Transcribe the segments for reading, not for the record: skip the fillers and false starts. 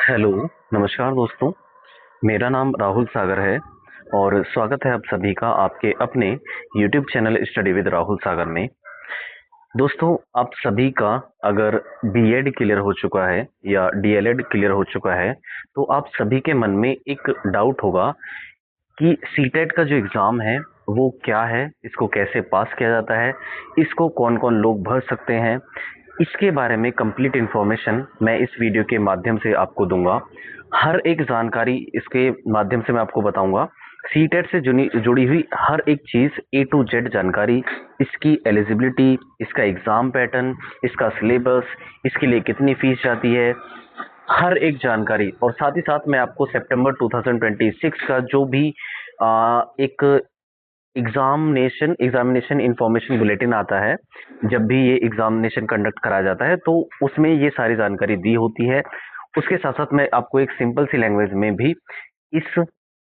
Hello, नमस्कार दोस्तों। मेरा नाम राहुल सागर है और स्वागत है आप सभी का आपके अपने YouTube channel study with Rahul Sagar में। दोस्तों, आप सभी का अगर बीएड क्लियर हो चुका है या डीएलएड क्लियर हो चुका है, तो आप सभी के मन में एक डाउट होगा कि सीटेट का जो एग्ज़ाम है, वो क्या है? इसको कैसे पास किया जाता है? इसको कौन-कौन लोग भर सकते हैं? इसके बारे में कंप्लीट इन्फॉर्मेशन मैं इस वीडियो के माध्यम से आपको दूंगा। हर एक जानकारी इसके माध्यम से मैं आपको बताऊंगा। सीटेट से जुड़ी हुई हर एक चीज़ ए टू जेड जानकारी, इसकी एलिजिबिलिटी, इसका एग्ज़ाम पैटर्न, इसका सिलेबस, इसके लिए कितनी फीस जाती है, हर एक जानकारी। और साथ ही साथ मैं आपको सितंबर 2026 का जो भी एक एग्जामिनेशन इंफॉर्मेशन बुलेटिन आता है, जब भी ये एग्जामिनेशन कंडक्ट कराया जाता है तो उसमें ये सारी जानकारी दी होती है। उसके साथ साथ मैं आपको एक सिंपल सी लैंग्वेज में भी इस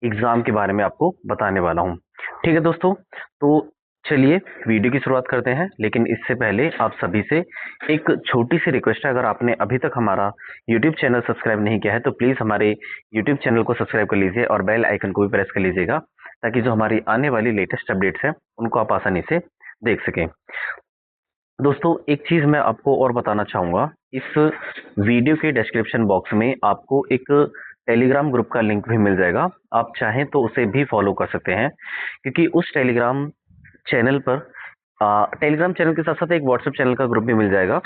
एग्जाम के बारे में आपको बताने वाला हूँ। ठीक है दोस्तों, तो चलिए वीडियो की शुरुआत करते हैं। लेकिन इससे पहले आप सभी से एक छोटी सी रिक्वेस्ट है, अगर आपने अभी तक हमारा यूट्यूब चैनल सब्सक्राइब नहीं किया है तो प्लीज़ हमारे यूट्यूब चैनल को सब्सक्राइब कर लीजिए और बेल आइकन को भी प्रेस कर लीजिएगा, ताकि जो हमारी आने वाली लेटेस्ट अपडेट्स हैं उनको आप आसानी से देख सकें। दोस्तों, एक चीज़ मैं आपको और बताना चाहूँगा, इस वीडियो के डिस्क्रिप्शन बॉक्स में आपको एक टेलीग्राम ग्रुप का लिंक भी मिल जाएगा। आप चाहें तो उसे भी फॉलो कर सकते हैं, क्योंकि उस चैनल पर टेलीग्राम चैनल के साथ साथ एक व्हाट्सएप चैनल का ग्रुप भी मिल जाएगा,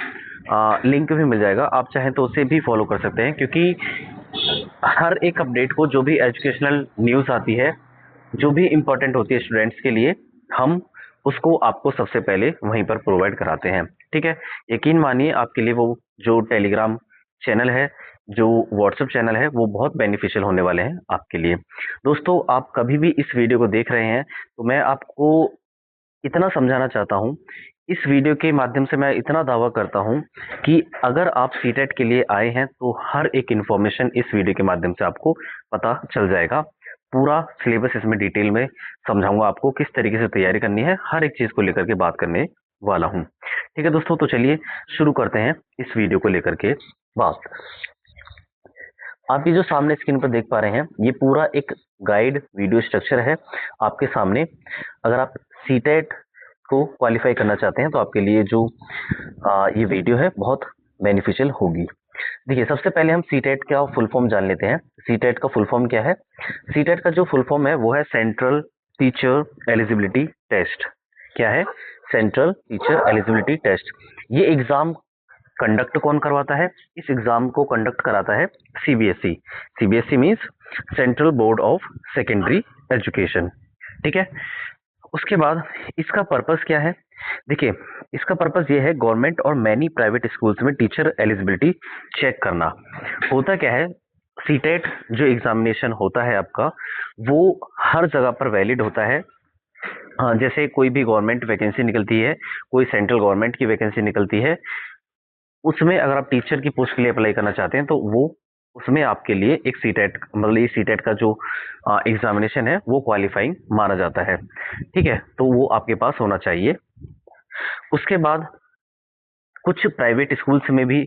लिंक भी मिल जाएगा। आप चाहें तो उसे भी फॉलो कर सकते हैं, क्योंकि हर एक अपडेट को, जो भी एजुकेशनल न्यूज़ आती है, जो भी इम्पोर्टेंट होती है स्टूडेंट्स के लिए, हम उसको आपको सबसे पहले वहीं पर प्रोवाइड कराते हैं। ठीक है, यकीन मानिए आपके लिए वो जो टेलीग्राम चैनल है, जो व्हाट्सएप चैनल है, वो बहुत बेनिफिशियल होने वाले हैं आपके लिए। दोस्तों, आप कभी भी इस वीडियो को देख रहे हैं तो मैं आपको इतना समझाना चाहता हूँ, इस वीडियो के माध्यम से मैं इतना दावा करता हूँ कि अगर आप सीटेट के लिए आए हैं तो हर एक इन्फॉर्मेशन इस वीडियो के माध्यम से आपको पता चल जाएगा। पूरा सिलेबस इसमें डिटेल में समझाऊंगा आपको, किस तरीके से तैयारी करनी है, हर एक चीज़ को लेकर के बात करने वाला हूँ। ठीक है दोस्तों, तो चलिए शुरू करते हैं इस वीडियो को लेकर के बात। आप ये जो सामने स्क्रीन पर देख पा रहे हैं, ये पूरा एक गाइड वीडियो स्ट्रक्चर है आपके सामने। अगर आप सीटेट को क्वालिफाई करना चाहते हैं तो आपके लिए जो ये वीडियो है बहुत बेनिफिशियल होगी। देखिए, सबसे पहले हम सीटेट का फुल फॉर्म जान लेते हैं। सीटेट का फुल फॉर्म क्या है? सीटेट का जो फुल फॉर्म है वो है सेंट्रल टीचर एलिजिबिलिटी टेस्ट। क्या है? Central teacher eligibility test. ये एग्जाम कंडक्ट कौन करवाता है? इस एग्जाम को कंडक्ट कराता है CBSE. CBSE means central board of secondary education. ठीक है, उसके बाद इसका पर्पस क्या है? देखिए, इसका पर्पस ये है, गवर्नमेंट और मैनी प्राइवेट स्कूल्स में टीचर एलिजिबिलिटी चेक करना। होता क्या है, सीटेट जो एग्जामिनेशन होता है आपका, वो हर जगह पर वैलिड होता है। जैसे कोई भी गवर्नमेंट वैकेंसी निकलती है, कोई सेंट्रल गवर्नमेंट की वैकेंसी निकलती है, उसमें अगर आप टीचर की पोस्ट के लिए अप्लाई करना चाहते हैं तो वो उसमें आपके लिए एक सीटेट, मतलब ये सीटेट का जो एग्जामिनेशन है वो क्वालिफाइंग माना जाता है। ठीक है, तो वो आपके पास होना चाहिए। उसके बाद कुछ प्राइवेट स्कूल्स में भी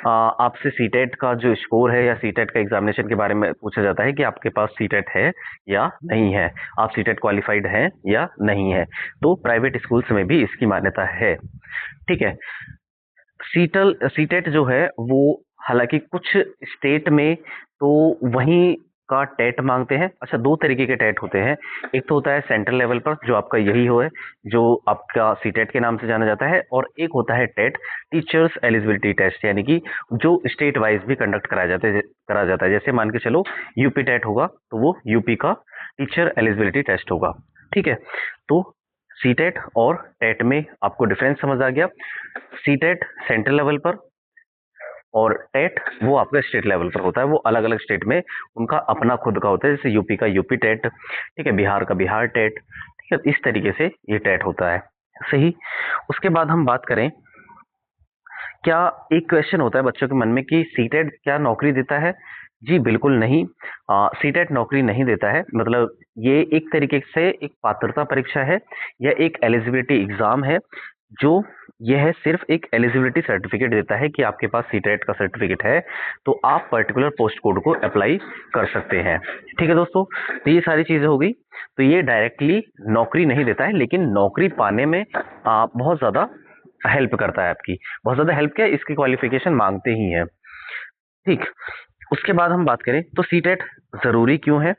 आपसे सीटेट का जो स्कोर है या सीटेट का एग्जामिनेशन के बारे में पूछा जाता है कि आपके पास सीटेट है या नहीं है, आप सीटेट क्वालिफाइड हैं या नहीं है। तो प्राइवेट स्कूल्स में भी इसकी मान्यता है। ठीक है, सीटेट जो है वो, हालांकि कुछ स्टेट में तो वहीं का टेट मांगते हैं। अच्छा, दो तरीके के टेट होते हैं। एक तो होता है सेंट्रल लेवल पर, जो आपका यही हो है, जो आपका सीटेट के नाम से जाना जाता है, और एक होता है टेट, टीचर्स एलिजिबिलिटी टेस्ट, यानी कि जो स्टेट वाइज भी कंडक्ट करा जाता है। जैसे मान के चलो यूपी टेट होगा तो वो यूपी का टीचर एलिजिबिलिटी टेस्ट होगा। ठीक है, तो सीटेट और टेट में आपको डिफरेंस समझ आ गया। सीटेट सेंट्रल लेवल पर और टेट वो आपका स्टेट लेवल पर होता है। वो अलग अलग स्टेट में उनका अपना खुद का होता है, जैसे यूपी का यूपी टेट, ठीक है, बिहार का बिहार टेट। ठीक है, इस तरीके से ये टेट होता है। सही। उसके बाद हम बात करें, क्या एक क्वेश्चन होता है बच्चों के मन में कि सीटेट क्या नौकरी देता है? जी बिल्कुल नहीं। सीटेट नौकरी नहीं देता है। मतलब ये एक तरीके से एक पात्रता परीक्षा है या एक एलिजिबिलिटी एग्जाम है, जो यह सिर्फ एक एलिजिबिलिटी सर्टिफिकेट देता है कि आपके पास सीटेट का सर्टिफिकेट है, तो आप पर्टिकुलर पोस्ट कोड को अप्लाई कर सकते हैं। ठीक है दोस्तों, तो ये सारी चीजें हो गई। तो ये डायरेक्टली नौकरी नहीं देता है, लेकिन नौकरी पाने में बहुत ज्यादा हेल्प करता है आपकी। बहुत ज्यादा हेल्प क्या है, इसकी क्वालिफिकेशन मांगते ही है। ठीक, उसके बाद हम बात करें तो सीटेट जरूरी क्यों है।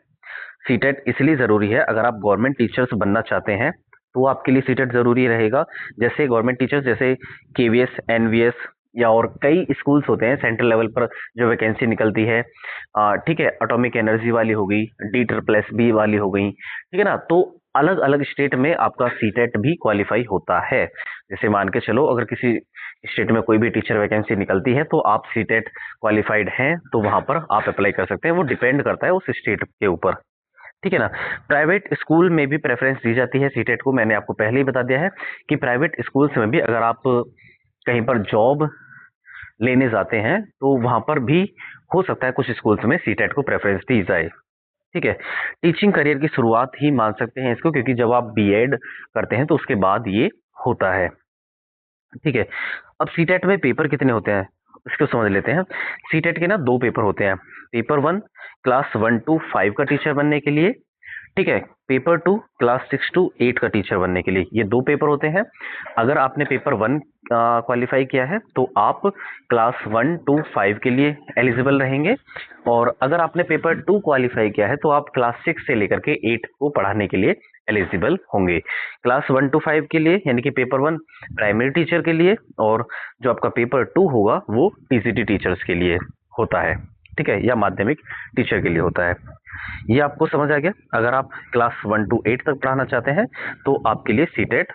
सीटेट इसलिए जरूरी है, अगर आप गवर्नमेंट टीचर्स बनना चाहते हैं तो आपके लिए सीटेट जरूरी रहेगा। जैसे गवर्नमेंट टीचर्स, जैसे केवीएस, एनवीएस या और कई स्कूल्स होते हैं सेंट्रल लेवल पर जो वैकेंसी निकलती है। ठीक है, एटॉमिक एनर्जी वाली हो गई, D+B वाली हो गई, ठीक है ना। तो अलग अलग स्टेट में आपका सीटेट भी क्वालिफाई होता है। जैसे मान के चलो, अगर किसी स्टेट में कोई भी टीचर वैकेंसी निकलती है तो आप सीटेट क्वालिफाइड हैं तो वहां पर आप अप्लाई कर सकते हैं। वो डिपेंड करता है उस स्टेट के ऊपर, ठीक है ना। प्राइवेट स्कूल में भी प्रेफरेंस दी जाती है सीटेट को। मैंने आपको पहले ही बता दिया है कि प्राइवेट स्कूल्स में भी अगर आप कहीं पर जॉब लेने जाते हैं तो वहां पर भी हो सकता है कुछ स्कूल्स में सीटेट को प्रेफरेंस दी जाए। ठीक है, टीचिंग करियर की शुरुआत ही मान सकते हैं इसको, क्योंकि जब आप बीएड करते हैं तो उसके बाद ये होता है। ठीक है, अब सीटेट में पेपर कितने होते हैं इसको समझ लेते हैं। सीटेट के ना 2 पेपर होते हैं। पेपर 1 क्लास 1 to 5 का टीचर बनने के लिए, ठीक है। पेपर 2 क्लास 6 to 8 का टीचर बनने के लिए, ये 2 पेपर होते हैं। अगर आपने पेपर 1 क्वालिफाई किया है तो आप क्लास 1 to 5 के लिए एलिजिबल रहेंगे, और अगर आपने पेपर 2 क्वालिफाई किया है तो आप क्लास 6 से लेकर के 8 को पढ़ाने के लिए एलिजिबल होंगे। क्लास 1 to 5 के लिए यानी कि पेपर 1 प्राइमरी टीचर के लिए, और जो आपका पेपर 2 होगा वो टीजीटी टीचर्स के लिए होता है, ठीक है, या माध्यमिक टीचर के लिए होता है। ये आपको समझ आ गया। अगर आप क्लास 1 to 8 तक पढ़ाना चाहते हैं तो आपके लिए सीटेट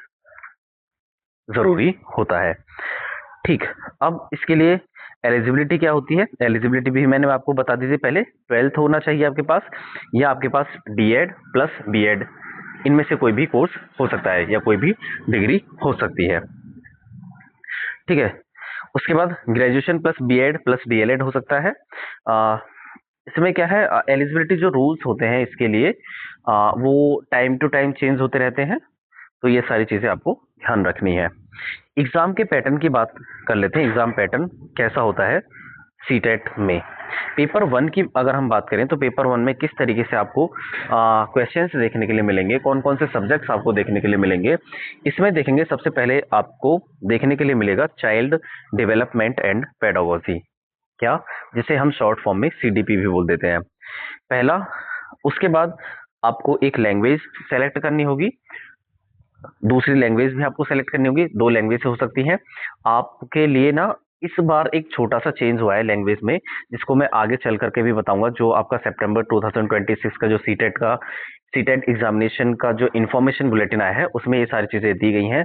जरूरी होता है। ठीक, अब इसके लिए एलिजिबिलिटी क्या होती है। एलिजिबिलिटी भी मैंने आपको बता दी थी पहले। 12th होना चाहिए आपके पास, या आपके पास डीएड प्लस बीएड, इनमें से कोई भी कोर्स हो सकता है या कोई भी डिग्री हो सकती है। ठीक है, उसके बाद graduation plus BEd plus DElEd हो सकता है। इसमें क्या है, एलिजिबिलिटी जो रूल्स होते हैं इसके लिए वो टाइम टू टाइम चेंज होते रहते हैं, तो ये सारी चीजें आपको ध्यान रखनी है। एग्जाम के पैटर्न की बात कर लेते हैं। एग्जाम पैटर्न कैसा होता है सीटेट में। पेपर 1 की अगर हम बात करें तो पेपर 1 में किस तरीके से आपको क्वेश्चंस देखने के लिए मिलेंगे, कौन कौन से सब्जेक्ट्स आपको देखने के लिए मिलेंगे, इसमें देखेंगे। सबसे पहले आपको देखने के लिए मिलेगा चाइल्ड डेवलपमेंट एंड पेडागोजी, क्या, जिसे हम शॉर्ट फॉर्म में सीडीपी भी बोल देते हैं, पहला। उसके बाद आपको एक लैंग्वेज सेलेक्ट करनी होगी, दूसरी लैंग्वेज भी आपको सेलेक्ट करनी होगी। 2 लैंग्वेज हो सकती हैं आपके लिए ना। इस बार एक छोटा सा चेंज हुआ है लैंग्वेज में, जिसको मैं आगे चल करके भी बताऊंगा। जो आपका सितंबर 2026 का जो सीटेट एग्जामिनेशन का जो इंफॉर्मेशन बुलेटिन आया है उसमें ये सारी चीजें दी गई हैं।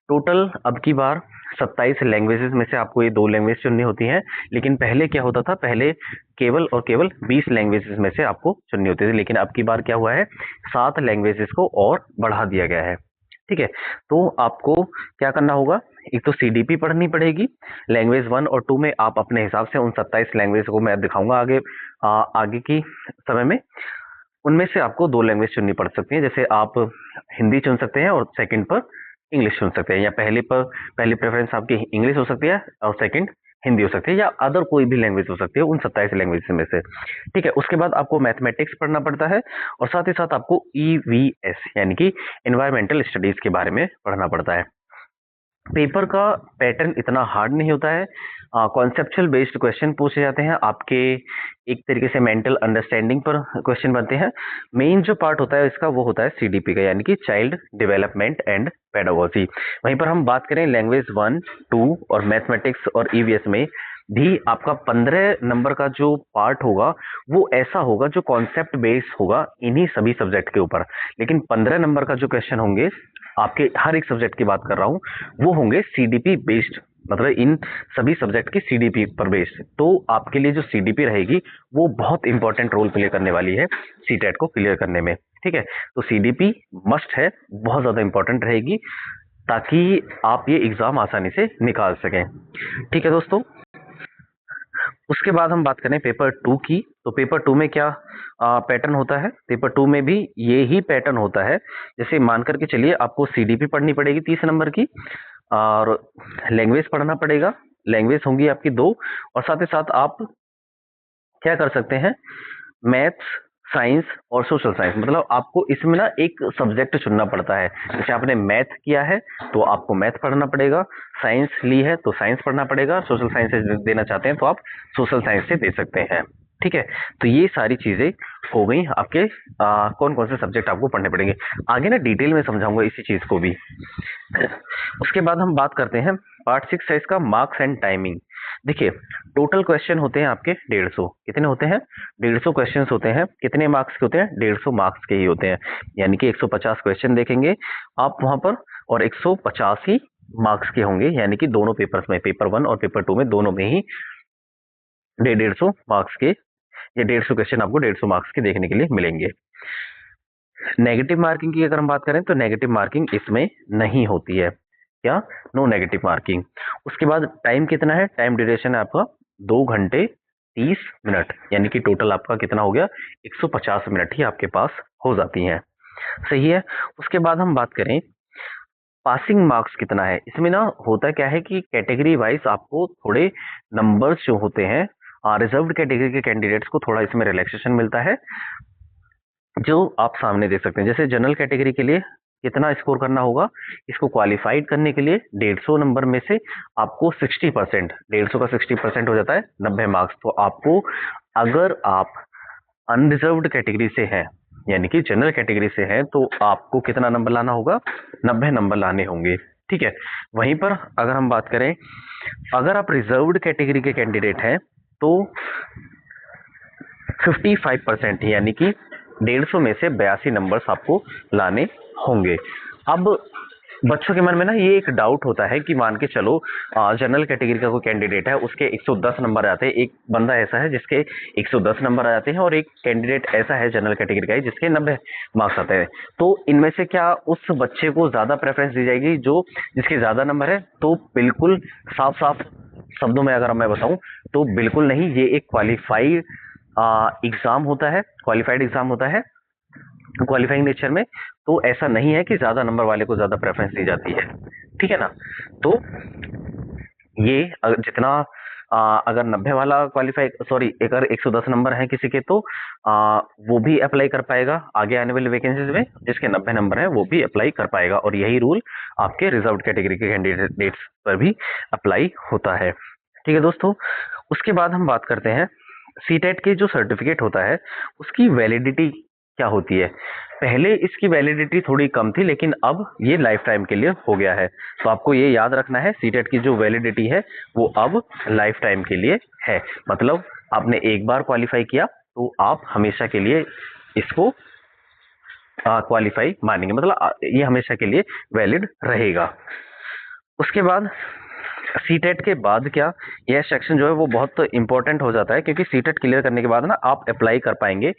टोटल अब की बार 27 लैंग्वेजेस में से आपको ये 2 लैंग्वेज चुननी होती हैं, लेकिन पहले क्या होता था, पहले केवल और केवल 20 लैंग्वेजेस में से आपको चुननी होती थी। लेकिन अब की बार क्या हुआ है, 7 लैंग्वेजेस को और बढ़ा दिया गया है। ठीक है, तो आपको क्या करना होगा, एक तो सीडीपी पढ़नी पड़ेगी। लैंग्वेज 1 और 2 में आप अपने हिसाब से उन 27 लैंग्वेज को मैं दिखाऊंगा आगे की समय में। उनमें से आपको 2 लैंग्वेज चुननी पड़ सकती है। जैसे आप हिंदी चुन सकते हैं और सेकंड पर इंग्लिश चुन सकते हैं, या पहली प्रेफरेंस आपकी इंग्लिश हो सकती है और सेकंड हिंदी हो सकती है, या अदर कोई भी लैंग्वेज हो सकती है उन 27 लैंग्वेज में से। ठीक है, उसके बाद आपको मैथमेटिक्स पढ़ना पड़ता है, और साथ ही साथ आपको ईवीएस यानी कि एनवायरमेंटल स्टडीज के बारे में पढ़ना पड़ता है। पेपर का पैटर्न इतना हार्ड नहीं होता है। कॉन्सेप्चुअल बेस्ड क्वेश्चन पूछे जाते हैं आपके, एक तरीके से मेंटल अंडरस्टैंडिंग पर क्वेश्चन बनते हैं। मेन जो पार्ट होता है इसका वो होता है सीडीपी का, यानी कि चाइल्ड डेवलपमेंट एंड पेडागोजी। वहीं पर हम बात करें लैंग्वेज 1, 2 और मैथमेटिक्स और ईवीएस में भी आपका 15 नंबर का जो पार्ट होगा वो ऐसा होगा जो कॉन्सेप्ट बेस्ड होगा इन्हीं सभी सब्जेक्ट के ऊपर। लेकिन 15 नंबर का जो क्वेश्चन होंगे आपके हर एक सब्जेक्ट की बात कर रहा हूं, वो होंगे सीडीपी बेस्ड, मतलब इन सभी सब्जेक्ट की सीडीपी पर बेस्ड। तो आपके लिए जो सीडीपी रहेगी वो बहुत इंपॉर्टेंट रोल प्ले करने वाली है सीटेट को क्लियर करने में। ठीक है, तो सीडीपी मस्ट है, बहुत ज्यादा इंपॉर्टेंट रहेगी, ताकि आप ये एग्जाम आसानी से निकाल सकें। ठीक है दोस्तों, उसके बाद हम बात करें पेपर 2 की। तो पेपर 2 में क्या पैटर्न होता है, पेपर 2 में भी ये ही पैटर्न होता है। जैसे मान करके चलिए आपको सीडीपी पढ़नी पड़ेगी 30 नंबर की, और लैंग्वेज पढ़ना पड़ेगा, लैंग्वेज होंगी आपकी 2, और साथ ही साथ आप क्या कर सकते हैं, मैथ्स, साइंस और सोशल साइंस, मतलब आपको इसमें ना एक सब्जेक्ट चुनना पड़ता है। जैसे आपने मैथ किया है तो आपको मैथ पढ़ना पड़ेगा, साइंस ली है तो साइंस पढ़ना पड़ेगा, सोशल साइंस से देना चाहते हैं तो आप सोशल साइंस से दे सकते हैं। ठीक है, तो ये सारी चीजें हो गई आपके कौन कौन से सब्जेक्ट आपको पढ़ने पड़ेंगे। आगे ना डिटेल में समझाऊंगा इसी चीज को भी। उसके बाद हम बात करते हैं पार्ट 6 है इसका, मार्क्स एंड टाइमिंग। देखिए, टोटल क्वेश्चन होते हैं आपके 150। कितने होते हैं? 150 क्वेश्चन होते हैं। कितने मार्क्स के होते हैं? 150 मार्क्स के ही होते हैं, यानी कि 150 क्वेश्चन देखेंगे आप वहां पर, और 150 ही मार्क्स के होंगे, यानी कि दोनों पेपर्स में, पेपर 1 और पेपर 2 में, दोनों में ही 150 मार्क्स के, ये 150 क्वेश्चन आपको 150 मार्क्स के देखने के लिए मिलेंगे। नेगेटिव मार्किंग की अगर हम बात करें तो नेगेटिव मार्किंग इसमें नहीं होती है। क्या? No negative marking. उसके बाद टाइम कितना है? टाइम ड्यूरेशन है आपका 2 घंटे 30 मिनट, यानी कि टोटल आपका कितना हो गया? 150 मिनट ही आपके पास हो जाती हैं। सही है। उसके बाद हम बात करें पासिंग मार्क्स कितना है। इसमें ना होता क्या है कि कैटेगरी वाइज आपको थोड़े नंबर्स जो होते हैं, रिजर्व्ड कैटेगरी के कैंडिडेट्स को थोड़ा इसमें रिलैक्सेशन मिलता है, जो आप सामने देख सकते हैं। जैसे जनरल कैटेगरी के लिए कितना स्कोर करना होगा, इसको क्वालिफाइड करने के लिए 150 नंबर में से आपको 60%, 150 का 60% हो जाता है 90 मार्क्स। तो आपको, अगर आप अनरिजर्व्ड कैटेगरी से हैं, यानी कि जनरल कैटेगरी से हैं, तो आपको कितना नंबर लाना होगा? 90 नंबर लाने होंगे। ठीक है। वहीं पर अगर हम बात करें, अगर आप रिजर्व्ड कैटेगरी के कैंडिडेट हैं तो 55%, यानी कि 150 में से 82 नंबर्स आपको लाने होंगे। अब बच्चों के मन में ना ये एक डाउट होता है कि मान के चलो जनरल कैटेगरी का कोई कैंडिडेट है, उसके 110 नंबर आते हैं, एक बंदा ऐसा है जिसके 110 नंबर आ जाते हैं, और एक कैंडिडेट ऐसा है जनरल कैटेगरी का है जिसके 90 मार्क्स आते हैं। तो इनमें से क्या उस बच्चे को ज्यादा प्रेफरेंस दी जाएगी जो जिसके ज्यादा नंबर है? तो बिल्कुल साफ साफ शब्दों में अगर मैं बताऊं तो बिल्कुल नहीं। ये एक क्वालिफाइड एग्जाम होता है, क्वालिफाइड एग्जाम होता है क्वालिफाइंग नेचर में। तो ऐसा नहीं है कि ज्यादा नंबर वाले को ज्यादा प्रेफरेंस दी जाती है। ठीक है ना। तो ये जितना अगर 90 वाला क्वालिफाई, सॉरी, अगर 110 नंबर है किसी के तो वो भी अप्लाई कर पाएगा आगे आने वाली वैकेंसीज में, जिसके 90 नंबर है वो भी अप्लाई कर पाएगा। और यही रूल आपके रिजर्व कैटेगरी के कैंडिडेट्स पर भी अप्लाई होता है। ठीक है दोस्तों। उसके बाद हम बात करते हैं सीटेट के जो सर्टिफिकेट होता है उसकी वैलिडिटी क्या होती है। पहले इसकी वैलिडिटी थोड़ी कम थी, लेकिन अब ये लाइफ टाइम के लिए हो गया है। तो आपको ये याद रखना है, सीटेट की जो वैलिडिटी है वो अब लाइफ टाइम के लिए है। मतलब आपने एक बार क्वालिफाई किया तो आप हमेशा के लिए इसको क्वालिफाई मानेंगे, मतलब ये हमेशा के लिए वैलिड रहेगा। उसके बाद सीटेट के बाद क्या, यह सेक्शन जो है वो बहुत इंपॉर्टेंट हो जाता है, क्योंकि सीटेट क्लियर करने के बाद ना आप अप्लाई कर पाएंगे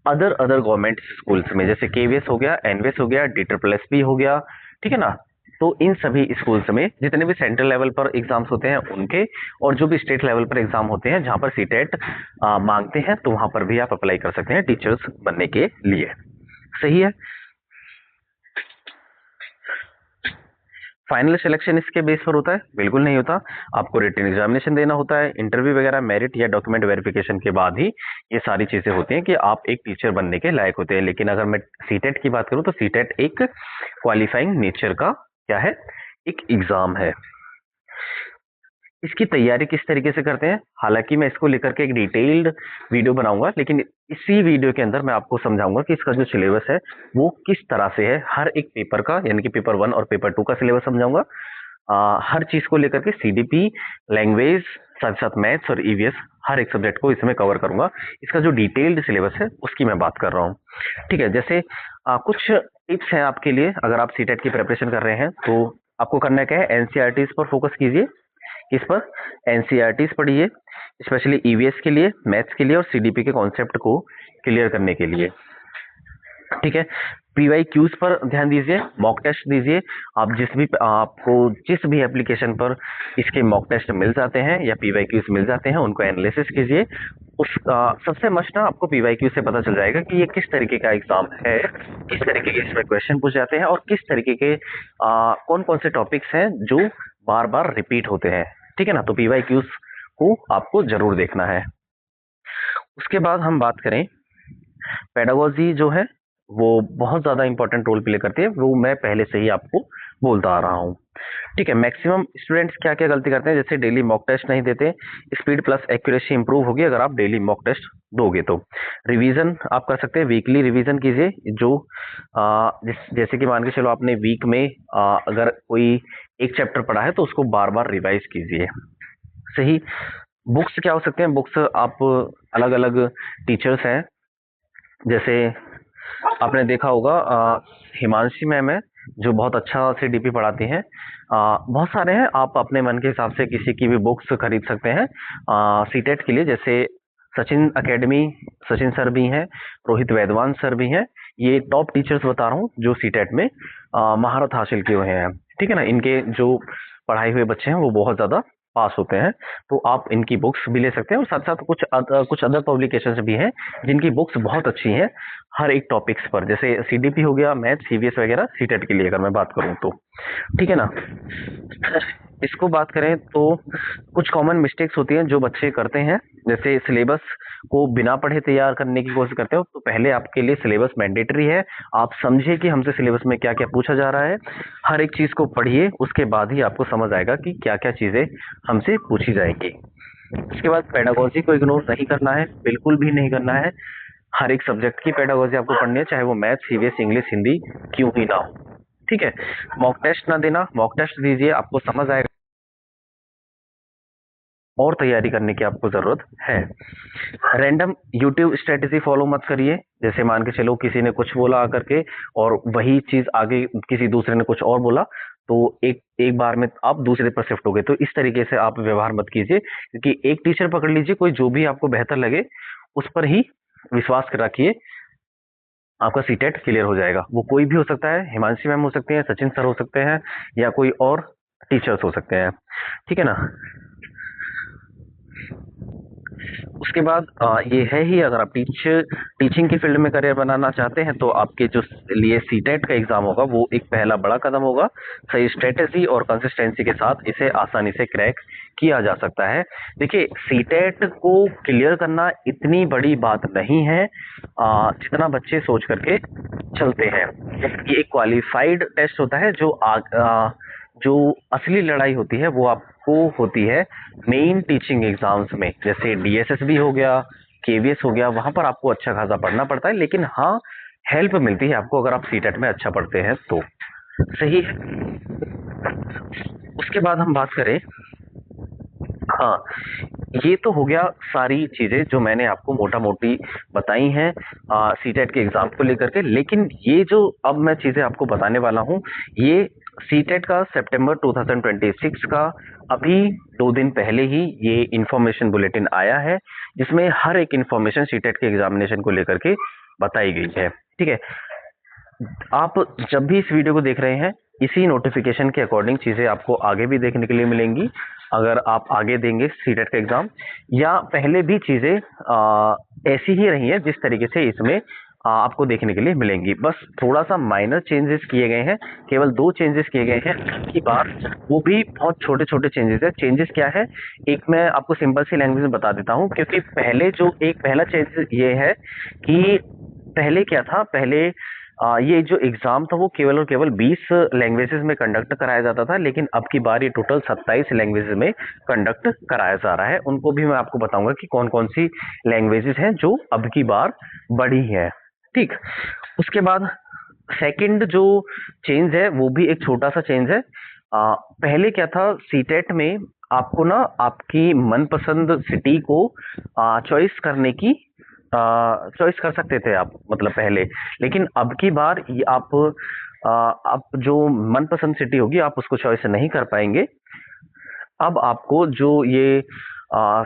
अदर गवर्नमेंट स्कूल्स में, जैसे केवीएस हो गया, एनवीएस हो गया, DSSB हो गया। ठीक है ना। तो इन सभी स्कूल्स में जितने भी सेंट्रल लेवल पर एग्जाम्स होते हैं उनके, और जो भी स्टेट लेवल पर एग्जाम होते हैं जहां पर सीटेट मांगते हैं, तो वहां पर भी आप अप्लाई कर सकते हैं टीचर्स बनने के लिए। सही है। फाइनल सिलेक्शन इसके बेस पर होता है? बिल्कुल नहीं होता। आपको रिटन एग्जामिनेशन देना होता है, इंटरव्यू वगैरह, मेरिट या डॉक्यूमेंट वेरिफिकेशन के बाद ही ये सारी चीजें होती हैं कि आप एक टीचर बनने के लायक होते हैं। लेकिन अगर मैं सीटेट की बात करूं तो सीटेट एक क्वालिफाइंग नेचर का क्या है, एक एग्जाम है। इसकी तैयारी किस तरीके से करते हैं, हालांकि मैं इसको लेकर के एक डिटेल्ड वीडियो बनाऊंगा, लेकिन इसी वीडियो के अंदर मैं आपको समझाऊंगा कि इसका जो सिलेबस है वो किस तरह से है। हर एक पेपर का, यानी कि पेपर 1 और पेपर 2 का सिलेबस समझाऊंगा। हर चीज को लेकर के, सीडीपी, लैंग्वेज, साथ साथ मैथ्स और ईवीएस, हर एक सब्जेक्ट को इसमें कवर करूंगा। इसका जो डिटेल्ड सिलेबस है उसकी मैं बात कर रहा हूँ। ठीक है। जैसे कुछ टिप्स हैं आपके लिए, अगर आप सीटेट की प्रिपरेशन कर रहे हैं तो आपको करना क्या है, एनसीईआरटी पर फोकस कीजिए। किस पर? एनसीईआरटीज पढ़िए, स्पेशली ईवीएस के लिए, मैथ्स के लिए और सीडीपी के कॉन्सेप्ट को क्लियर करने के लिए। ठीक है। पीवाई क्यूज पर ध्यान दीजिए, मॉक टेस्ट दीजिए। आपको जिस भी एप्लीकेशन पर इसके मॉक टेस्ट मिल जाते हैं या पीवाई क्यूज मिल जाते हैं, उनको एनालिसिस कीजिए सबसे मस्ट ना आपको पीवाईक्यू से पता चल जाएगा कि ये किस तरीके का एग्जाम है, किस तरीके के इसमें क्वेश्चन पूछ जाते हैं और किस तरीके के कौन कौन से टॉपिक्स हैं जो बार बार रिपीट होते हैं। ठीक है ना, तो पीवाईक्यूज को आपको जरूर देखना है। उसके बाद हम बात करें, पेडागोजी जो है वो बहुत ज़्यादा इंपॉर्टेंट रोल प्ले करती है, वो मैं पहले से ही आपको बोलता आ रहा हूँ। ठीक है, मैक्सिमम स्टूडेंट्स क्या क्या गलती करते हैं, जैसे डेली मॉक टेस्ट नहीं देते, स्पीड प्लस एक्यूरेसी इंप्रूव होगी अगर आप डेली मॉक टेस्ट दोगे तो। रिवीजन आप कर सकते हैं, वीकली रिवीजन कीजिए, जो जैसे कि मान के चलो आपने वीक में अगर कोई एक चैप्टर पढ़ा है तो उसको बार बार रिवाइज कीजिए। सही। बुक्स क्या हो सकते हैं, बुक्स आप अलग अलग टीचर्स हैं, जैसे आपने देखा होगा हिमांशी मैम है जो बहुत अच्छा सीडीपी पढ़ाती हैं। बहुत सारे हैं, आप अपने मन के हिसाब से किसी की भी बुक्स खरीद सकते हैं सीटेट के लिए। जैसे सचिन एकेडमी, सचिन सर भी हैं, रोहित वैदवान सर भी हैं। ये टॉप टीचर्स बता रहा हूँ जो सीटेट में महारत हासिल किए हुए हैं। ठीक है ना, इनके जो पढ़ाए हुए बच्चे हैं वो बहुत ज़्यादा पास होते हैं, तो आप इनकी बुक्स भी ले सकते हैं। और साथ साथ कुछ अदर पब्लिकेशंस भी हैं जिनकी बुक्स बहुत अच्छी हैं हर एक टॉपिक्स पर, जैसे सीडीपी हो गया, मैथ, सीवीएस वगैरह, सीटेट के लिए अगर मैं बात करूं तो। ठीक है ना, इसको बात करें तो कुछ कॉमन मिस्टेक्स होती हैं जो बच्चे करते हैं, जैसे सिलेबस को बिना पढ़े तैयार करने की कोशिश करते हो। तो पहले आपके लिए सिलेबस मैंडेटरी है, आप समझिए कि हमसे सिलेबस में क्या क्या पूछा जा रहा है, हर एक चीज को पढ़िए, उसके बाद ही आपको समझ आएगा कि क्या क्या चीजें हमसे पूछी जाएंगी। उसके बाद पेडागोजी को इग्नोर नहीं करना है, बिल्कुल भी नहीं करना है। हर एक सब्जेक्ट की पेडागोजी आपको पढ़नी है, चाहे वो मैथ, सीवीएस, इंग्लिश, हिंदी क्यों ही ना हो। ठीक है, मॉक टेस्ट ना देना, मॉक टेस्ट दीजिए, आपको समझ आएगा और तैयारी करने की आपको जरूरत है। रैंडम यूट्यूब स्ट्रेटेजी फॉलो मत करिए, जैसे मान के चलो किसी ने कुछ बोला आकर के और वही चीज आगे किसी दूसरे ने कुछ और बोला, तो एक एक बार में आप दूसरे पर शिफ्ट हो गए। तो इस तरीके से आप व्यवहार मत कीजिए, क्योंकि एक टीचर पकड़ लीजिए, कोई जो भी आपको बेहतर लगे उस पर ही विश्वास कर रखिए, आपका सीटेट क्लियर हो जाएगा। वो कोई भी हो सकता है, हिमांशी मैम हो सकते हैं, सचिन सर हो सकते हैं, या कोई और टीचर्स हो सकते हैं। ठीक है ना, उसके बाद ये है ही, अगर आप टीचिंग की फील्ड में करियर बनाना चाहते हैं तो आपके जो लिए सीटेट का एग्जाम होगा वो एक पहला बड़ा कदम होगा। सही स्ट्रेटेजी और कंसिस्टेंसी के साथ इसे आसानी से क्रैक किया जा सकता है। देखिए, सीटेट को क्लियर करना इतनी बड़ी बात नहीं है जितना बच्चे सोच करके चलते हैं। ये एक क्वालिफाइड टेस्ट होता है, जो असली लड़ाई होती है वो आपको होती है मेन टीचिंग एग्जाम्स में, जैसे डीएसएसबी हो गया, केवीएस हो गया, वहां पर आपको अच्छा खासा पढ़ना पड़ता है, लेकिन हाँ हेल्प मिलती है आपको अगर आप सीटेट में अच्छा पढ़ते हैं तो। सही है। उसके बाद हम बात करें, हाँ, ये तो हो गया सारी चीजें जो मैंने आपको मोटा मोटी बताई हैं सीटेट के एग्जाम को लेकर के। लेकिन ये जो अब मैं चीजें आपको बताने वाला हूँ, ये सीटेट का सितंबर 2026 का अभी 2 दिन पहले ही ये इंफॉर्मेशन बुलेटिन आया है, जिसमें हर एक इंफॉर्मेशन सीटेट के एग्जामिनेशन को लेकर के बताई गई है। ठीक है, आप जब भी इस वीडियो को देख रहे हैं, इसी नोटिफिकेशन के अकॉर्डिंग चीजें आपको आगे भी देखने के लिए मिलेंगी, अगर आप आगे देंगे सीटेट का एग्जाम, या पहले भी चीजें ऐसी ही रही है जिस तरीके से इसमें आपको देखने के लिए मिलेंगी। बस थोड़ा सा माइनर चेंजेस किए गए हैं, केवल 2 चेंजेस किए गए हैं की बार, वो भी बहुत छोटे छोटे चेंजेस है। चेंजेस क्या है, एक मैं आपको सिंपल सी लैंग्वेज में बता देता हूँ, क्योंकि पहला चेंज ये है कि पहले क्या था, पहले ये जो एग्जाम था वो केवल और केवल 20 लैंग्वेजेस में कंडक्ट कराया जाता था, लेकिन अब की बार ये टोटल 27 लैंग्वेजेस में कंडक्ट कराया जा रहा है। उनको भी मैं आपको बताऊंगा कि कौन कौन सी लैंग्वेजेस हैं जो अब की बार बढ़ी है। ठीक, उसके बाद सेकंड जो चेंज है वो भी एक छोटा सा चेंज है। पहले क्या था, सीटेट में आपको ना आपकी मनपसंद सिटी को चॉइस करने की चॉइस कर सकते थे आप, मतलब पहले, लेकिन अब की बार ये आप जो मनपसंद सिटी होगी आप उसको चॉइस नहीं कर पाएंगे। अब आपको जो ये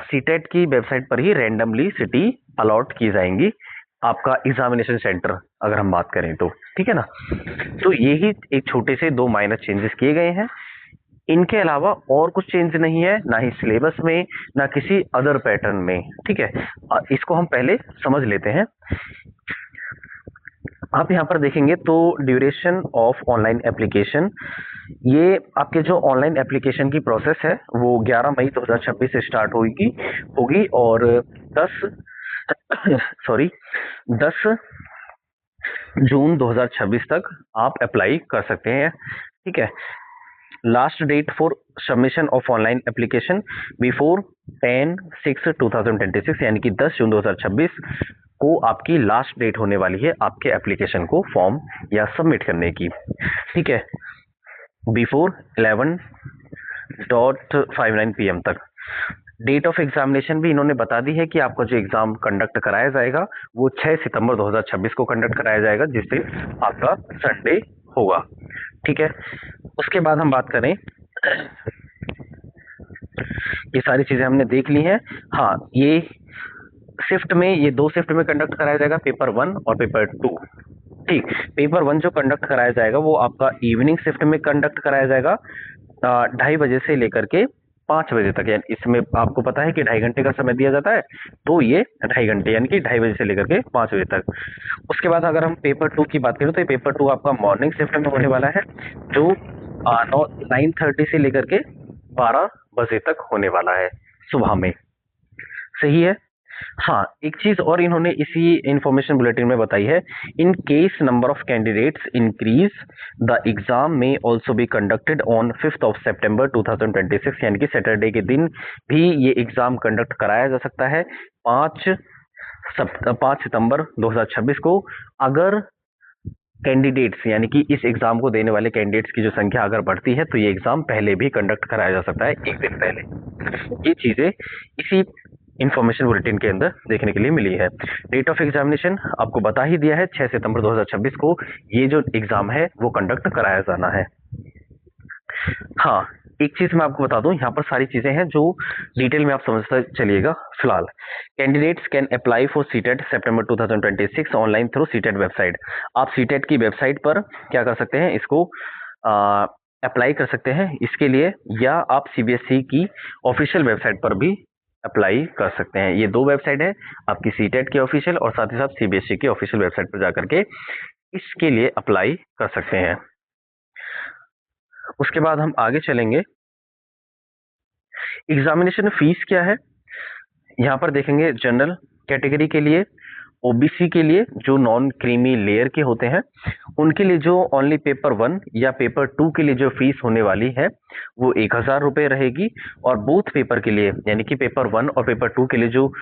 सीटेट की वेबसाइट पर ही रैंडमली सिटी अलॉट की जाएंगी, आपका एग्जामिनेशन सेंटर अगर हम बात करें तो। ठीक है ना, तो ये ही एक छोटे से 2 माइनर चेंजेस किए गए हैं। इनके अलावा और कुछ चेंज नहीं है, ना ही सिलेबस में, ना किसी अदर पैटर्न में। ठीक है, इसको हम पहले समझ लेते हैं। आप यहाँ पर देखेंगे तो ड्यूरेशन ऑफ ऑनलाइन एप्लीकेशन, ये आपके जो ऑनलाइन एप्लीकेशन की प्रोसेस है वो 11 मई 2026 से स्टार्ट होगी और 10 सॉरी 10 जून 2026 तक आप अप्लाई कर सकते हैं। ठीक है, last date for submission of online application before 10/6/2026, यानी कि 10 जून 2026 को आपकी लास्ट डेट होने वाली है आपके एप्लीकेशन को फॉर्म या सबमिट करने की। ठीक है, बिफोर 11:59 PM तक। डेट ऑफ एग्जामिनेशन भी इन्होंने बता दी है कि आपका जो एग्जाम कंडक्ट कराया जाएगा वो 6 सितंबर 2026 को कंडक्ट कराया जाएगा, जिससे आपका संडे होगा। ठीक है, उसके बाद हम बात करें, ये सारी चीजें हमने देख ली हैं। हाँ, ये शिफ्ट में, ये 2 शिफ्ट में कंडक्ट कराया जाएगा, पेपर 1 और पेपर 2। ठीक, पेपर 1 जो कंडक्ट कराया जाएगा वो आपका इवनिंग शिफ्ट में कंडक्ट कराया जाएगा 2:30 बजे से लेकर के 5 बजे तक। यानी इसमें आपको पता है कि 2.5 घंटे का समय दिया जाता है, तो ये 2.5 घंटे यानी कि 2:30 बजे से लेकर के 5 बजे तक। उसके बाद अगर हम पेपर 2 की बात करें तो ये पेपर 2 आपका मॉर्निंग शिफ्ट में होने वाला है, जो 9:30 से लेकर के 12 बजे तक होने वाला है सुबह में। सही है। हाँ, एक चीज और इन्होंने इसी इंफॉर्मेशन बुलेटिन में बताई है, in case number of candidates increase the exam में ऑल्सो बी कंडक्टेड ऑन 5 सितंबर 2026, यानी कि सैटरडे के दिन भी ये एग्जाम कंडक्ट कराया जा सकता है 5 सितंबर 2026 को, अगर कैंडिडेट्स यानी कि इस एग्जाम को देने वाले कैंडिडेट्स की जो संख्या अगर बढ़ती है तो ये एग्जाम पहले भी कंडक्ट कराया जा सकता है, एक दिन पहले। ये चीजें इसी इंफॉर्मेशन बुलेटिन के अंदर देखने के लिए मिली है। डेट ऑफ एग्जामिनेशन आपको बता ही दिया है, 6 सितंबर 2026 को ये जो एग्जाम है वो कंडक्ट कराया जाना है। हाँ, एक चीज मैं आपको बता दूं, यहाँ पर सारी चीजें हैं जो डिटेल में आप समझते चलिएगा। फिलहाल candidates can apply for CTET September 2026 online through CTET website. आप सीटेट की वेबसाइट पर क्या कर सकते हैं, इसको अप्लाई कर सकते हैं इसके लिए, या आप सीबीएसई की ऑफिशियल वेबसाइट पर भी अप्लाई कर सकते हैं। ये 2 वेबसाइट है, आपकी सीटेट की ऑफिशियल और साथ ही साथ सीबीएसई की ऑफिशियल वेबसाइट पर जाकर के इसके लिए अप्लाई कर सकते हैं। उसके बाद हम आगे चलेंगे, एग्जामिनेशन फीस क्या है। यहाँ पर देखेंगे जनरल कैटेगरी के लिए, ओबीसी के लिए जो नॉन क्रीमी लेयर के होते हैं उनके लिए जो ओनली पेपर 1 या पेपर 2 के लिए जो फीस होने वाली है वो 1000 रुपये रहेगी, और बोथ पेपर के लिए यानी कि पेपर 1 और पेपर 2 के लिए जो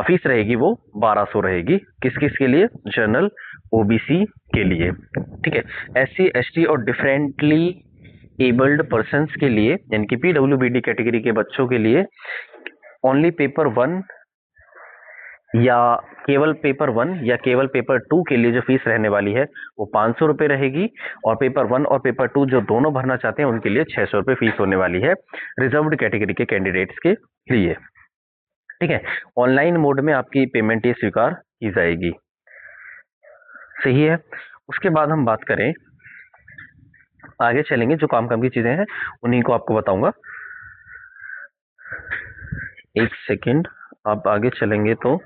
फीस रहेगी वो 1200 रहेगी। किस किस के लिए, जनरल ओबीसी के लिए। ठीक है, एससी एसटी और डिफरेंटली एबल्ड पर्सन्स के लिए यानी कि पीडब्ल्यूबीडी कैटेगरी के बच्चों के लिए ओनली पेपर 1 या केवल पेपर 1 या केवल पेपर 2 के लिए जो फीस रहने वाली है वो 500 रुपये रहेगी, और पेपर 1 और पेपर 2 जो दोनों भरना चाहते हैं उनके लिए 600 रुपये फीस होने वाली है रिजर्व्ड कैटेगरी के कैंडिडेट्स के लिए। ठीक है, ऑनलाइन मोड में आपकी पेमेंट ये स्वीकार की जाएगी। सही है। उसके बाद हम बात करें, आगे चलेंगे, जो काम की चीजें हैं उन्हीं को आपको बताऊंगा। एक सेकेंड, आप आगे चलेंगे तो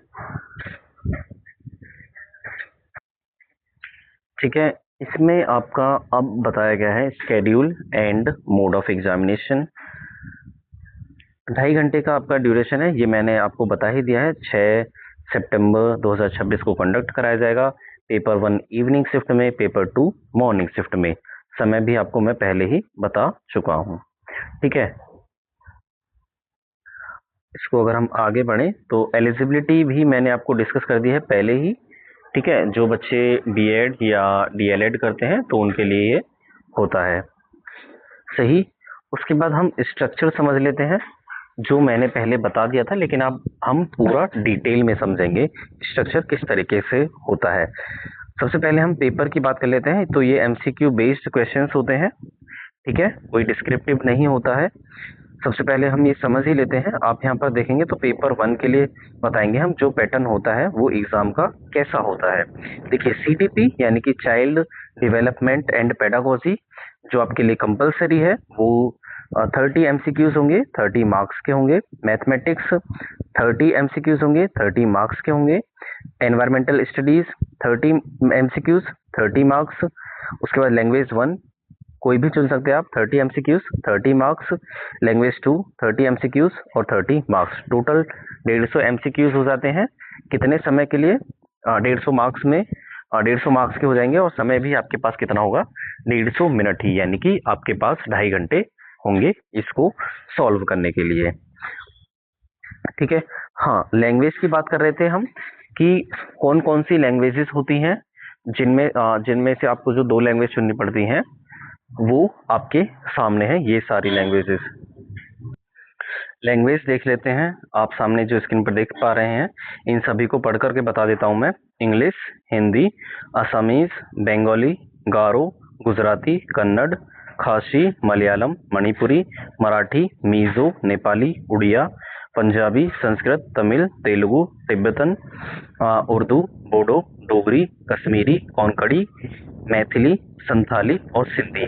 ठीक है, इसमें आपका अब बताया गया है schedule and mode of examination. 2.5 घंटे का आपका ड्यूरेशन है, ये मैंने आपको बता ही दिया है। 6 सितंबर 2026 को कंडक्ट कराया जाएगा, पेपर 1 इवनिंग शिफ्ट में, पेपर 2 मॉर्निंग शिफ्ट में। समय भी आपको मैं पहले ही बता चुका हूँ। ठीक है, इसको अगर हम आगे बढ़े तो एलिजिबिलिटी भी मैंने आपको डिस्कस कर दी है पहले ही। ठीक है, जो बच्चे बीएड या डीएलएड करते हैं तो उनके लिए ये होता है। सही। उसके बाद हम स्ट्रक्चर समझ लेते हैं, जो मैंने पहले बता दिया था, लेकिन अब हम पूरा डिटेल में समझेंगे स्ट्रक्चर किस तरीके से होता है। सबसे पहले हम पेपर की बात कर लेते हैं, तो ये एमसीक्यू बेस्ड क्वेश्चंस होते हैं। ठीक है, कोई डिस्क्रिप्टिव नहीं होता है। सबसे पहले हम ये समझ ही लेते हैं। आप यहाँ पर देखेंगे तो पेपर 1 के लिए बताएंगे हम जो पैटर्न होता है वो एग्जाम का कैसा होता है। देखिए, सीडीपी यानी कि चाइल्ड डेवलपमेंट एंड पेडागोजी जो आपके लिए कंपलसरी है वो 30 MCQs होंगे, 30 मार्क्स के होंगे। मैथमेटिक्स 30 MCQs होंगे, 30 मार्क्स के होंगे। Environmental studies 30 MCQs, 30 marks. उसके बाद लैंग्वेज 1 कोई भी चुन सकते हैं आप, 30 MCQs, 30 मार्क्स। लैंग्वेज 2 30 MCQs और 30 मार्क्स। टोटल 150 MCQs हो जाते हैं। कितने समय के लिए? 150 मार्क्स में 150 मार्क्स के हो जाएंगे और समय भी आपके पास कितना होगा? 150 मिनट ही, यानी कि आपके पास 2.5 घंटे होंगे इसको सॉल्व करने के लिए। ठीक है। हाँ, लैंग्वेज की बात कर रहे थे हम कि कौन कौन सी लैंग्वेजेस होती हैं, जिनमें से आपको जो 2 लैंग्वेज चुननी पड़ती हैं वो आपके सामने है। ये सारी लैंग्वेजेस, लैंग्वेज देख लेते हैं। आप सामने जो स्क्रीन पर देख पा रहे हैं इन सभी को पढ़ करके बता देता हूं मैं। इंग्लिश, हिंदी, असमीज, बंगाली, गारो, गुजराती, कन्नड़, खासी, मलयालम, मणिपुरी, मराठी, मिजो, नेपाली, उड़िया, पंजाबी, संस्कृत, तमिल, तेलुगु, तिब्बतन, उर्दू, बोडो, डोगरी, कश्मीरी, कोंकणी, मैथिली, संथाली और सिंधी।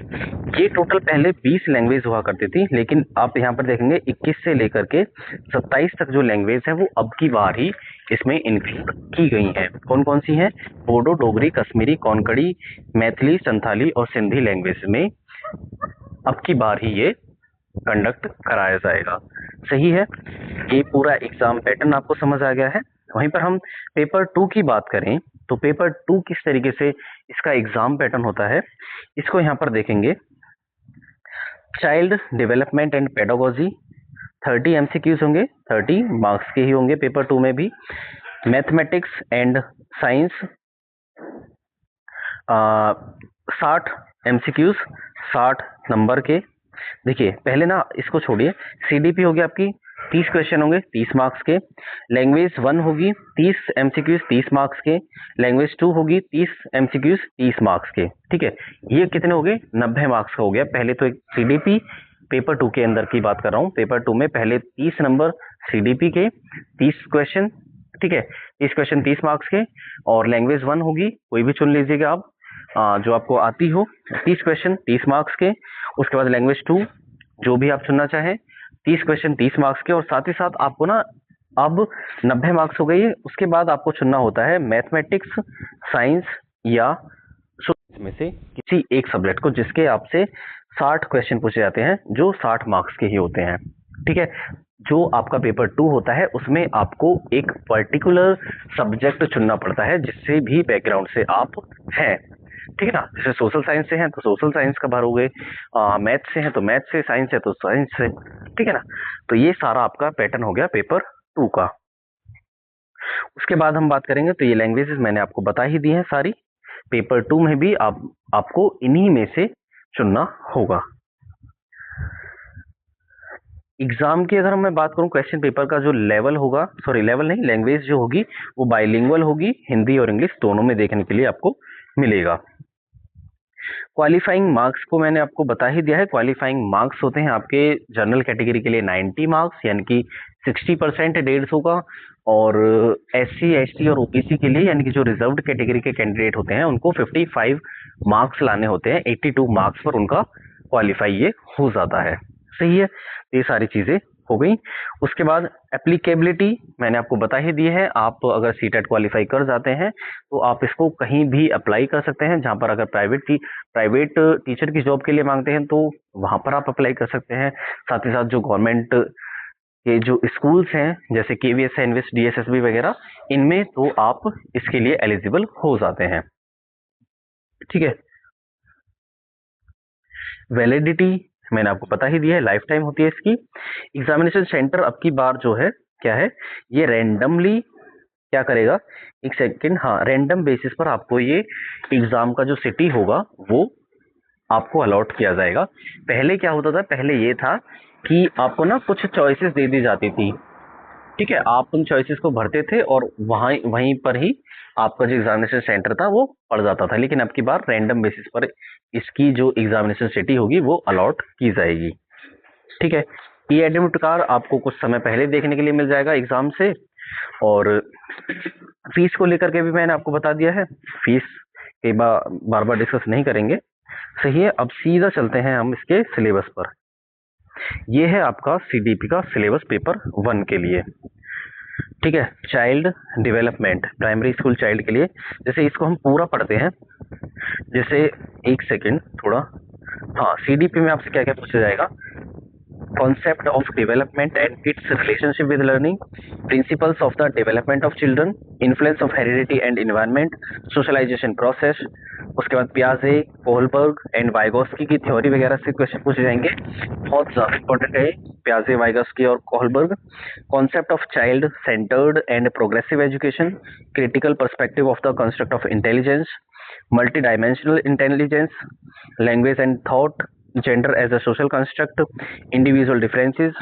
ये टोटल पहले 20 लैंग्वेज हुआ करती थी, लेकिन आप यहाँ पर देखेंगे 21 से लेकर के 27 तक जो लैंग्वेज है वो अब की बार ही इसमें इंक्लूड की गई हैं। कौन कौन सी हैं? बोडो, डोगरी, कश्मीरी, कोंकणी, मैथिली, संथाली और सिंधी लैंग्वेज में अब की बार ही ये कंडक्ट कराया जाएगा। सही है। ये पूरा एग्जाम पैटर्न आपको समझ आ गया है। वहीं पर हम पेपर 2 की बात करें तो पेपर 2 किस तरीके से इसका एग्जाम पैटर्न होता है इसको यहाँ पर देखेंगे। Child development and pedagogy 30 MCQs होंगे, 30 मार्क्स के ही होंगे पेपर 2 में भी। Mathematics and science 60 MCQs, 60 number के। देखिए पहले ना इसको छोड़िए, CDP होगी आपकी 30 क्वेश्चन होंगे 30 मार्क्स के। लैंग्वेज 1 होगी 30 MCQs 30 मार्क्स के। लैंग्वेज 2 होगी 30 MCQs 30 मार्क्स के। ठीक है, ये कितने हो गए? 90 मार्क्स का हो गया। पहले तो एक CDP पेपर 2 के अंदर की बात कर रहा हूँ। पेपर 2 में पहले 30 नंबर CDP के 30 क्वेश्चन। ठीक है, 30 क्वेश्चन 30 मार्क्स के। और लैंग्वेज 1 होगी, कोई भी चुन लीजिएगा आप जो आपको आती हो, 30 क्वेश्चन 30 मार्क्स के। उसके बाद लैंग्वेज 2 जो भी आप चुनना चाहें 30 क्वेश्चन 30 मार्क्स के। और साथ ही साथ आपको ना अब 90 मार्क्स हो गई है, उसके बाद आपको चुनना होता है मैथमेटिक्स, साइंस या सोशल में से किसी एक सब्जेक्ट को, जिसके आपसे 60 क्वेश्चन पूछे जाते हैं जो 60 मार्क्स के ही होते हैं। ठीक है, जो आपका पेपर 2 होता है उसमें आपको एक पर्टिकुलर सब्जेक्ट चुनना पड़ता है जिससे भी बैकग्राउंड से आप हैं। ठीक है ना, जैसे सोशल साइंस से हैं तो सोशल साइंस का भरोगे, मैथ से हैं तो मैथ से, साइंस है तो साइंस से। ठीक है ना, तो ये सारा आपका पैटर्न हो गया पेपर 2 का। उसके बाद हम बात करेंगे तो ये लैंग्वेजेस मैंने आपको बता ही दी हैं सारी। पेपर 2 में भी आपको इन्हीं में से चुनना होगा। एग्जाम की अगर मैं बात करूं, क्वेश्चन पेपर का जो लेवल होगा, सॉरी लेवल नहीं, लैंग्वेज जो होगी वो बाइलिंगुअल होगी, हिंदी और इंग्लिश दोनों में देखने के लिए आपको मिलेगा। क्वालिफाइंग मार्क्स को मैंने आपको बता ही दिया है। क्वालिफाइंग मार्क्स होते हैं आपके जनरल कैटेगरी के लिए 90 मार्क्स, यानी कि 60% 150 का। और SC ST और OBC के लिए, यानी कि जो रिजर्व्ड कैटेगरी के कैंडिडेट होते हैं, उनको 55 मार्क्स लाने होते हैं। 82 मार्क्स पर उनका क्वालिफाई ये हो जाता है। सही है, ये सारी चीजें हो गई। उसके बाद एप्लीकेबिलिटी मैंने आपको बता ही दी है। आप अगर सीटेट क्वालिफाई कर जाते हैं तो आप इसको कहीं भी अप्लाई कर सकते हैं। जहां पर अगर प्राइवेट टीचर की जॉब के लिए मांगते हैं तो वहां पर आप अप्लाई कर सकते हैं। साथ ही साथ जो गवर्नमेंट के जो स्कूल्स हैं जैसे KVS, इनविस, DSSB वगैरह, इनमें तो आप इसके लिए एलिजिबल हो जाते हैं। ठीक है, वैलिडिटी मैंने आपको पता ही दिया है, लाइफ टाइम होती है इसकी। एग्जामिनेशन सेंटर अब की बार जो है क्या है, ये रैंडमली क्या करेगा, एक सेकेंड, हाँ, रैंडम बेसिस पर आपको ये एग्जाम का जो सिटी होगा वो आपको अलॉट किया जाएगा। पहले क्या होता था, पहले ये था कि आपको ना कुछ चॉइसेस दे दी जाती थी। ठीक है, आप उन चॉइसेस को भरते थे और वहीं पर ही आपका जो एग्जामिनेशन सेंटर था वो पड़ जाता था। लेकिन अब की बार रैंडम बेसिस पर इसकी जो एग्जामिनेशन सिटी होगी वो अलॉट की जाएगी। ठीक है, ई एडमिट कार्ड आपको कुछ समय पहले देखने के लिए मिल जाएगा एग्जाम से। और फीस को लेकर के भी मैंने आपको बता दिया है, फीस के बार बार डिस्कस नहीं करेंगे। सही है, अब सीधा चलते हैं हम इसके सिलेबस पर। ये है आपका सीडीपी का सिलेबस पेपर 1 के लिए। ठीक है, child development, primary school child के लिए। जैसे इसको हम पूरा पढ़ते हैं, जैसे एक सेकेंड थोड़ा, हाँ, सीडीपी में आपसे क्या क्या पूछा जाएगा? concept of development and its relationship with learning, principles of the development of children, influence of heredity and environment, socialization process। उसके बाद पियाजे, कोहलबर्ग एंड वाइगोस्की की थ्योरी वगैरह से क्वेश्चन पूछे जाएंगे, बहुत ज्यादा इंपॉर्टेंट है पियाजे, वाइगोस्की और Kohlberg. Concept of child centred and progressive education, critical perspective of the construct of intelligence, multi dimensional intelligence, language and thought, gender as a social construct, individual differences,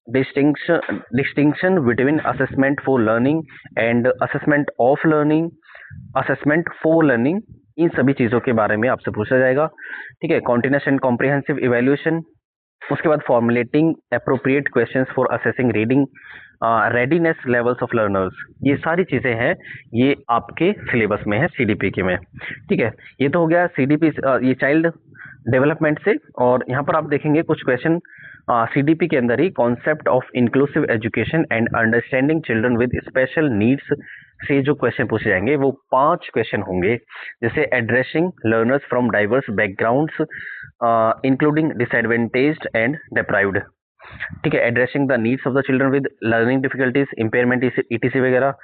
distinction between assessment for learning and assessment of learning, assessment for learning, इन सभी चीजों के बारे में आपसे पूछा जाएगा। ठीक है, कॉन्टिन्यूस एंड कॉम्प्रिहेंसिव इवैल्यूएशन, उसके बाद formulating appropriate questions for assessing reading readiness levels of learners, ये सारी चीजें हैं, ये आपके सिलेबस में है सीडीपी के में। ठीक है, ये तो हो गया सीडीपी, ये चाइल्ड डेवलपमेंट से। और यहाँ पर आप देखेंगे कुछ क्वेश्चन सीडीपी के अंदर ही concept of inclusive education and understanding children with special needs से जो क्वेश्चन पूछे जाएंगे वो 5 क्वेश्चन होंगे। जैसे addressing learners from diverse backgrounds including disadvantaged and deprived. ठीक है, addressing the needs of the children with learning difficulties, impairment, ETC वगैरह।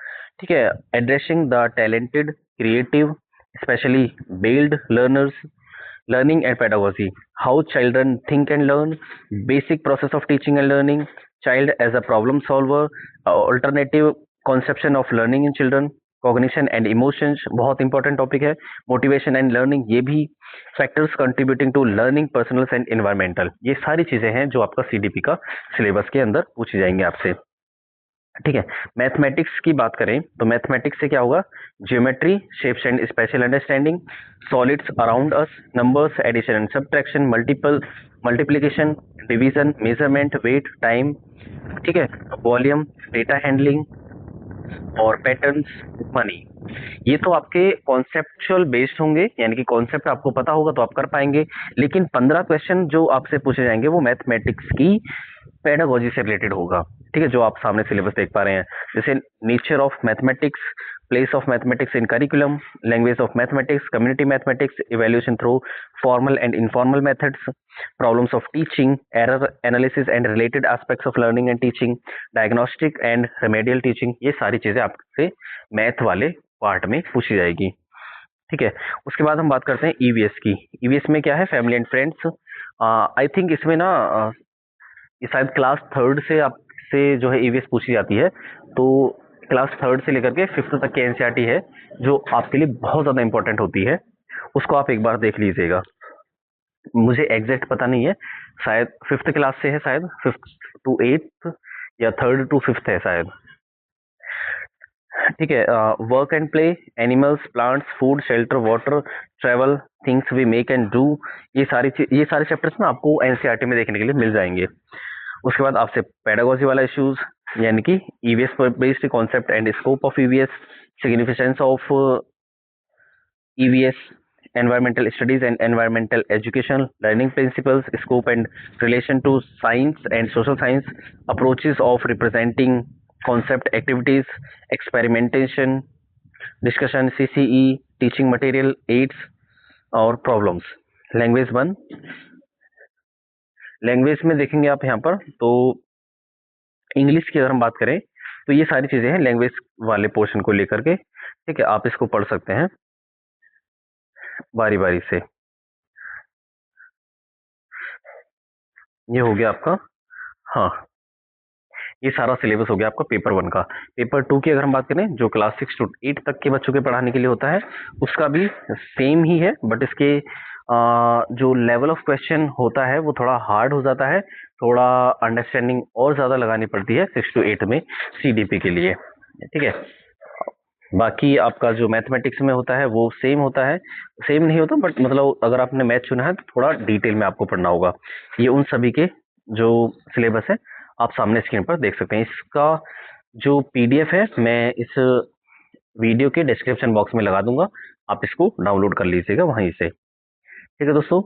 ठीक है, addressing the talented, creative, specially abled learners, learning and pedagogy, how children think and learn, basic process of teaching and learning, child as a problem solver, alternative conception of learning in children, cognition and emotions, बहुत important topic है, motivation and learning, ये भी factors contributing to learning, personal and environmental, ये सारी चीजें हैं जो आपका सीडीपी का सिलेबस के अंदर पूछी जाएंगे आपसे। ठीक है, मैथमेटिक्स की बात करें तो मैथमेटिक्स से क्या होगा? Geometry, shapes and spatial understanding, solids around us, numbers, addition and subtraction, multiplication, division, measurement, weight, time. ठीक है, वॉल्यूम, डेटा हैंडलिंग और पैटर्न्स, मनी। ये तो आपके कॉन्सेप्चुअल बेस्ड होंगे, यानी कि कॉन्सेप्ट आपको पता होगा तो आप कर पाएंगे। लेकिन 15 क्वेश्चन जो आपसे पूछे जाएंगे वो मैथमेटिक्स की पेडागोजी से रिलेटेड होगा। ठीक है, जो आप सामने सिलेबस देख पा रहे हैं, जैसे nature of mathematics, place of mathematics in curriculum, language of mathematics, community mathematics, evaluation through formal and informal methods, problems of teaching, error analysis and related aspects of learning and teaching, diagnostic and remedial teaching, ये सारी चीजें आपसे math वाले part में पूछी जाएगी। ठीक है, उसके बाद हम बात करते हैं ईवीएस की। ईवीएस में क्या है? Family and friends. I think इसमें ना ये शायद क्लास 3rd से आपसे जो है ईवीएस पूछी जाती है, तो क्लास 3rd से लेकर के 5th तक की एनसीईआरटी है जो आपके लिए बहुत ज़्यादा इंपॉर्टेंट होती है, उसको आप एक बार देख लीजिएगा। मुझे एग्जैक्ट पता नहीं है, शायद 5th क्लास से है, शायद 5th to 8th या 3rd to 5th है शायद। ठीक है, work and play, animals, plants, food, shelter, water, travel, things we make and do, ये सारे चैप्टर्स ना आपको एनसीईआरटी में देखने के लिए मिल जाएंगे। उसके बाद आपसे पेडागोजी वाला इश्यूज, यानी कि ईवीएस पर based concept and scope of EVS, significance of EVS, environmental studies and environmental education, learning principles, scope and relation to science and social science, approaches of representing concept, activities, experimentation, discussion, CCE, teaching material, aids और problems. Language 1, language में देखेंगे आप यहाँ पर तो English की अगर हम बात करें तो ये सारी चीजें हैं लैंग्वेज वाले पोर्शन को लेकर के। ठीक है, आप इसको पढ़ सकते हैं बारी बारी से। ये हो गया आपका, हाँ, ये सारा सिलेबस हो गया आपका पेपर 1 का। पेपर 2 की अगर हम बात करें जो क्लास 6 to 8 तक के बच्चों के पढ़ाने के लिए होता है, उसका भी सेम ही है, बट इसके जो लेवल ऑफ क्वेश्चन होता है वो थोड़ा हार्ड हो जाता है, थोड़ा अंडरस्टैंडिंग और ज़्यादा लगानी पड़ती है 6 to 8 में सीडीपी के लिए। ठीक है, बाकी आपका जो मैथमेटिक्स में होता है वो सेम होता है, सेम नहीं होता बट मतलब अगर आपने मैथ चुना है तो थोड़ा डिटेल में आपको पढ़ना होगा। ये उन सभी के जो सिलेबस है आप सामने स्क्रीन पर देख सकते हैं। इसका जो पीडीएफ है मैं इस वीडियो के डिस्क्रिप्शन बॉक्स में लगा दूंगा, आप इसको डाउनलोड कर लीजिएगा वहीं से। ठीक है दोस्तों,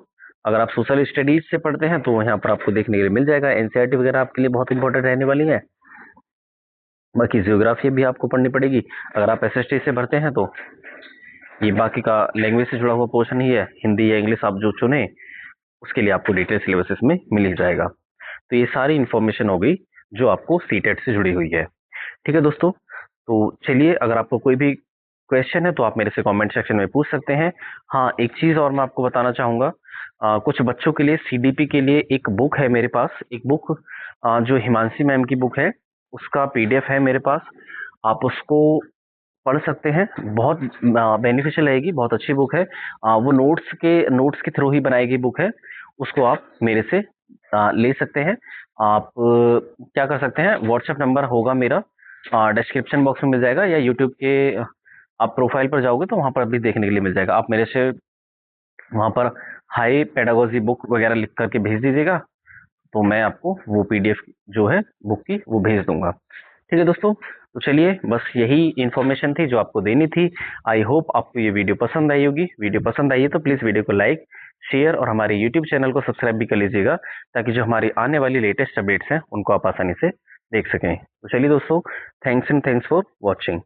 अगर आप सोशल स्टडीज से पढ़ते हैं तो यहाँ पर आपको देखने के लिए मिल जाएगा। एनसीईआरटी वगैरह आपके लिए बहुत इंपॉर्टेंट रहने वाली है। बाकी जियोग्राफी भी आपको पढ़नी पड़ेगी। अगर आप एसएसटी से भरते हैं तो ये बाकी का लैंग्वेज से जुड़ा हुआ पोर्शन ही है, हिंदी या इंग्लिश आप जो चुने उसके लिए आपको डिटेल सिलेबस इसमें मिल ही जाएगा। तो ये सारी इन्फॉर्मेशन हो गई जो आपको सीटेट से जुड़ी हुई है। ठीक है दोस्तों, तो चलिए, अगर आपको कोई भी क्वेश्चन है तो आप मेरे से कमेंट सेक्शन में पूछ सकते हैं। हाँ, एक चीज और मैं आपको बताना चाहूंगा, कुछ बच्चों के लिए सीडीपी के लिए एक बुक है मेरे पास, एक बुक जो हिमांशी मैम की बुक है, उसका पीडीएफ है मेरे पास। आप उसको पढ़ सकते हैं, बहुत बेनिफिशियल रहेगी, बहुत अच्छी बुक है। वो नोट्स के थ्रू ही बनाई गई बुक है। उसको आप मेरे से ले सकते हैं। आप क्या कर सकते हैं, व्हाट्सएप नंबर होगा मेरा, डिस्क्रिप्शन बॉक्स में मिल जाएगा, या यूट्यूब के आप प्रोफाइल पर जाओगे तो वहां पर भी देखने के लिए मिल जाएगा। आप मेरे से वहां पर हाई पेडागोजी बुक वगैरह लिख करके भेज दीजिएगा, तो मैं आपको वो पीडीएफ जो है बुक की वो भेज दूंगा। ठीक है दोस्तों, तो चलिए, बस यही इन्फॉर्मेशन थी जो आपको देनी थी। आई होप आपको ये वीडियो पसंद आई होगी। वीडियो पसंद आई है तो प्लीज़ वीडियो को लाइक, शेयर और हमारे यूट्यूब चैनल को सब्सक्राइब भी कर लीजिएगा, ताकि जो हमारी आने वाली लेटेस्ट अपडेट्स हैं उनको आप आसानी से देख सकें। तो चलिए दोस्तों, थैंक्स फॉर वॉचिंग।